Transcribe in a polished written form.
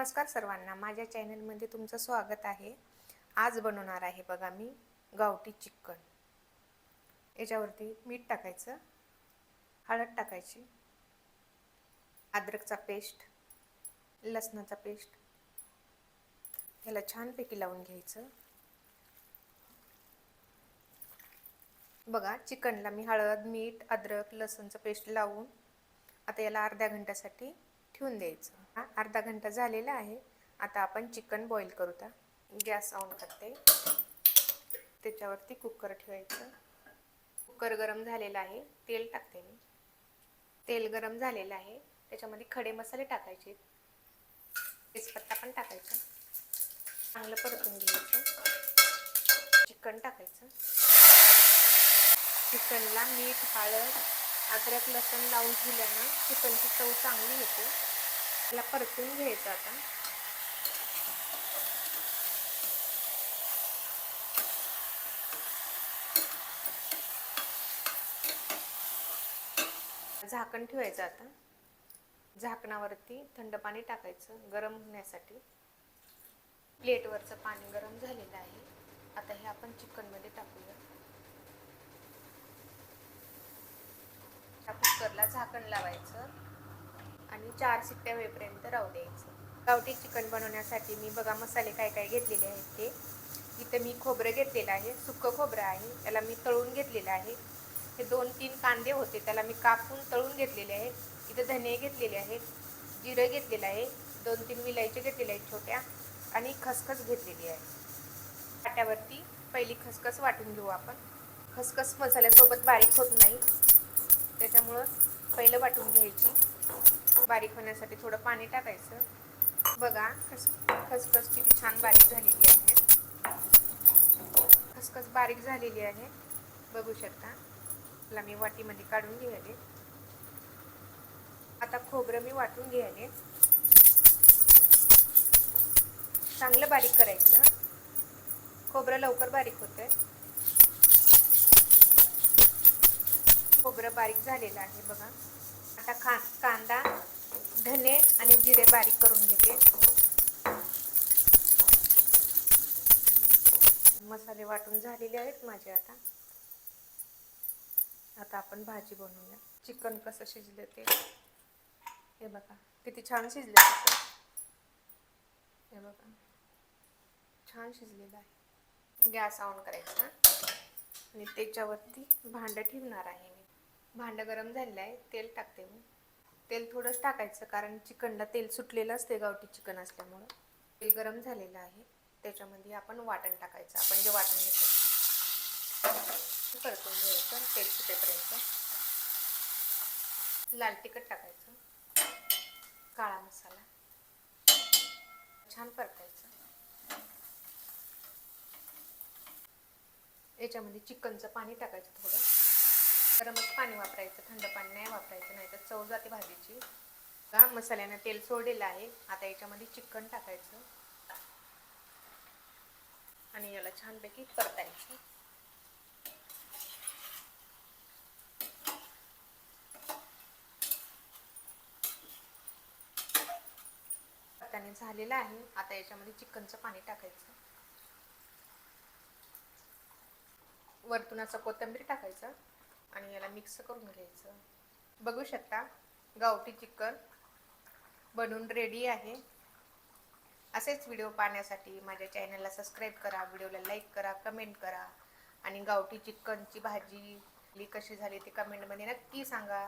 नमस्कार सर्वांना, माझ्या चॅनलमध्ये तुमचं स्वागत आहे. आज बनवणार आहे बघा मी गावठी चिकन. याच्यावरती मीठ टाकायचं, हळद टाकायची, अद्रकचा पेस्ट, लसणाचा पेस्ट, याला छानपैकी लावून घ्यायचं. बघा चिकनला मी हळद, मीठ, अद्रक, लसणाचं पेस्ट लावून आता याला अर्ध्या घंट्यासाठी ठेवून द्यायचं. अर्धा घंटा झालेला आहे. आता आपण चिकन बॉईल करूया. गॅस ऑन करते, त्याच्यावरती कुकर ठेवायचं. कुकर गरम झालेला आहे, तेल टाकते मी. तेल गरम झालेलं आहे, त्याच्यामध्ये खडे मसाले टाकायचे, तेजपत्ता पण टाकायचा. चांगलं परतून घ्यायचं. चिकन टाकायचं. चिकनला मीठ, हळद, अद्रक, लसूण लावून ठेवल्यानं चिकनची चव चांगली येते. त्याला परतून घ्यायचं. आता झाकण ठेवायचं. आता झाकणावरती थंड पाणी टाकायचं गरम होण्यासाठी. प्लेटवरचं पाणी गरम झालेलं आहे. आता हे आपण चिकनमध्ये टाकूया. कुकरला झाकण लावायचं आणि 4 शिट्ट्या होईपर्यंत राहू द्यायचं. गावठी चिकन बनवण्यासाठी मी बघा मसाले काय काय घेतलेले आहेत ते. इथं मी खोबरं घेतलेलं आहे, सुकं खोबरं आहे, त्याला मी तळून घेतलेलं आहे. हे 2-3 कांदे होते, त्याला मी कापून तळून घेतलेले आहेत. इथं धने घेतलेले आहेत, जिरं घेतलेलं आहे, 2-3 विलायची घेतलेल्या आहेत छोट्या, आणि खसखस घेतलेली आहे. पाट्यावरती पहिली खसखस वाटून घेऊ आपण. खसखस मसाल्यासोबत बारीक होत नाही, त्याच्यामुळं पहिलं वाटून घ्यायची. बारीक होण्यासाठी थोडं पाणी टाकायचं. बघा खसखस किती छान बारीक झालेली आहे. खसखस बारीक झालेली आहे, बघू शकता. त्याला मी वाटीमध्ये काढून घ्यायले. आता खोबरं मी वाटून घ्यायले. चांगलं बारीक करायचं, खोबरं लवकर बारीक होतंय. खोबरं बारीक झालेलं आहे बघा. आता कांदा, धने आणि जिरे बारीक करून घेते. मसाले वाटून झालेले आहेत माझे. आता आपण भाजी बनवूया. चिकन कसं शिजलं ते हे बघा, किती छान शिजलं. हे बघा, छान शिजलेलं आहे. गॅस ऑन करायचा आणि त्याच्यावरती भांडं ठेवणार आहे मी. भांडं गरम झालेलं आहे, तेल टाकते मी. तेल थोडंच टाकायचं, कारण चिकनला तेल सुटलेलं असते गावठी चिकन असल्यामुळं. तेल गरम झालेलं आहे, त्याच्यामध्ये आपण वाटण टाकायचं. आपण जे वाटण घेतलं परतून घ्यायचं तेल सुटेपर्यंत. लाल तिखट टाकायचं, काळा मसाला, छान परतायचं. याच्यामध्ये चिकनचं पाणी टाकायचं. थोडं गरमच पाणी वापरायचं, थंड पाणी नाही वापरायचं, नाही तर चव जाते भाजीची. का मसाल्यानं तेल सोडलेलं आहे. आता याच्यामध्ये चिकन टाकायचं आणि याला छानपैकी परतायचं. परताने झालेलं आहे. आता याच्यामध्ये चिकनचं पाणी टाकायचं. वरतून असं कोथिंबीर टाकायचं आणि याला मिक्स करून घ्यायचं. बघू शकता, गावठी चिकन बनवून रेडी आहे. असेच व्हिडिओ पाहण्यासाठी माझ्या चॅनलला सबस्क्राईब करा, व्हिडिओला लाईक करा, कमेंट करा, आणि गावठी चिकनची भाजी कशी झाली ते कमेंटमध्ये नक्की सांगा.